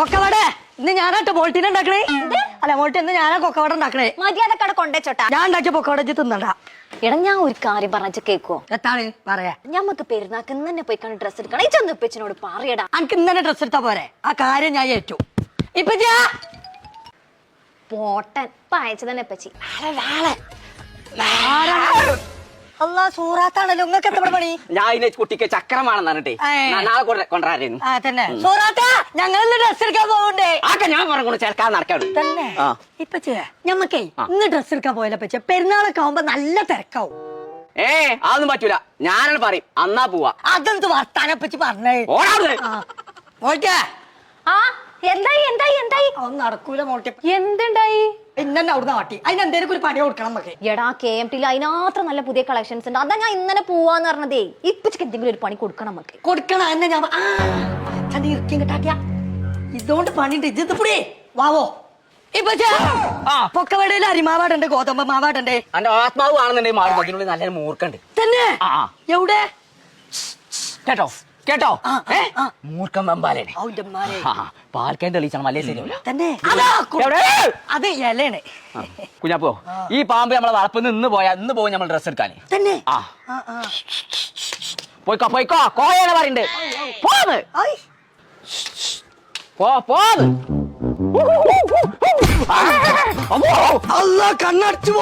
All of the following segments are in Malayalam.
കൊക്കവട ഇന്ന് ഞാനാട്ടോ മോൾട്ടിനെ ഉണ്ടാക്കണേ. അല്ല മോൾട്ടി ഇന്ന് ഞാനാ കൊക്കവട ഉണ്ടാക്കണേ. മര്യാദക്കട കൊണ്ടേച്ചോട്ടാ. ഞാൻ ഉണ്ടാക്കിയ പൊക്കവട തിന്നണ്ട. എടാ ഞാൻ ഒരു കാര്യം പറഞ്ഞ കേക്കോ? എത്താണ് പറയാ? ഞമ്മക്ക് പെരുന്നാക്ക് ഇന്ന് തന്നെ പോയി കണ്ട് ഡ്രസ് എടുക്കണം. ഇച്ചൊന്ന് ഇപ്പച്ചിനോട് പറയടാ. എനിക്ക് ഇന്ന് തന്നെ ഡ്രസ് എടുത്താ പോരെ? ആ കാര്യം ഞാൻ ഏറ്റു. ഇപ്പൊ പോട്ടൻ അയച്ചു തന്നെ ഇപ്പച്ചി. അല്ലാ സൂറാത്താണല്ലോ. നിങ്ങൾക്ക് എത്ര പണി? ഞാൻ ഇതിനെ കുട്ടിക്ക് ചക്രമാണെന്ന് പറഞ്ഞിട്ടേ നാളെ കൊണ്ടുവരായിരുന്നു. തന്നെ സൂറാത്ത ഞങ്ങളെല്ലാം ഡ്രസ് എടുക്കാൻ പോകണ്ടേ? ആക്കെ ഞാൻ പറഞ്ഞു ചേർക്കാൻ നടക്കാണ് തന്നെ. ഇപ്പച്ചേ ഞമ്മക്കേ ഇന്ന് ഡ്രസ് എടുക്കാൻ പോയല്ലോ പച്ചേ. പെരുന്നാളൊക്കെ ആവുമ്പോ നല്ല തിരക്കാവും. അതൊന്നും പറ്റൂല. ഞാനാണ് പറയും അന്നാ പോവാ. അതെന്ത് വർത്താനം പറ്റി പറഞ്ഞേ? മോൾട്ടേ എന്തായി എന്തായി എന്തായി? ഒന്നും നടക്കൂല മോൾട്ടി. എന്തുണ്ടായി? ഇന്നെ അവിടുന്ന് കാട്ടി അതിനെന്തേലും ഒരു പണി കൊടുക്കണം നമുക്ക്. എടാ KMT അതിനത്ര നല്ല പുതിയ കളക്ഷൻസ് ഉണ്ട്. അതാ ഞാൻ ഇന്നലെ പോവാന്ന് പറഞ്ഞതേ. ഇപ്പച്ചിക്ക് എന്തെങ്കിലും ഒരു പണി കൊടുക്കണം നമുക്ക്. കൊടുക്കണം എന്നെ ഞാൻ ഇറക്കി കിട്ടാട്ടിയ ഇതുകൊണ്ട് പണിണ്ട്. ഇജ്ജ് വാവോ ഇപ്പൊ പൊക്കവടയിൽ അരിമാവാടുണ്ട്, ഗോതമ്പ് മാവാടുണ്ട്. എന്റെ ആത്മാവ് ആണെന്നുണ്ടെങ്കിൽ മാറും. അതിനുള്ളിൽ നല്ലൊരു മൂർക്കുണ്ട് തന്നെ. എവിടെ കേട്ടോ കേട്ടോ? മൂർക്കം വെമ്പാലാണ്. പാൽക്കാൻ തെളിയിച്ചാണ് വല്ല ശരിയാവില്ല തന്നെ. അത് ഇലയാണ് കുഞ്ഞാപ്പോ. ഈ പാമ്പ് നമ്മളെ വളപ്പിൽ നിന്ന് പോയാ ഇന്ന് പോയി നമ്മൾ ഡ്രസ് എടുക്കാൻ തന്നെ. പോയിക്കോ പോയിക്കോ കോയാണ് പറയണ്ട്. പോന്ന് പോന്ന് കണ്ണടച്ചു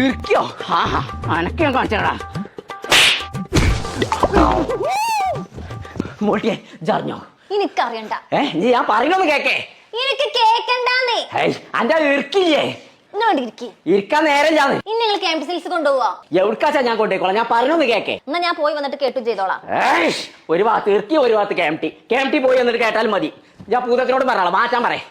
ഇരിക്കോ? അനക്ക് ഞാൻ കാണിച്ചടാ. മോട്ടിയെ ജറിഞ്ഞോ? എനിക്കറിയണ്ട. നീ ഞാൻ പറയണൊന്ന് കേക്കേ. എനിക്ക് കേക്കണ്ടാന്നേ. അന്റെ ഇരിക്കില്ലേ? ഇരിക്കാൻ നേരം ഞാൻ നിങ്ങൾ KMT സിൽസ് കൊണ്ടുപോവാ. എവിടുക്കാച്ചാ ഞാൻ കൊണ്ടേക്കോളാം. ഞാൻ പറഞ്ഞൊന്ന് കേക്കേ. എന്നാ ഞാൻ പോയി വന്നിട്ട് കേട്ടു ചെയ്തോളാം. ഒരു ഭാഗത്ത് ഇറക്കി ഒരു ഭാഗത്ത് KMT പോയി വന്നിട്ട് കേട്ടാലും മതി. ഞാൻ പൂതത്തിനോട് പറയാം മാറ്റാൻ പറയേ.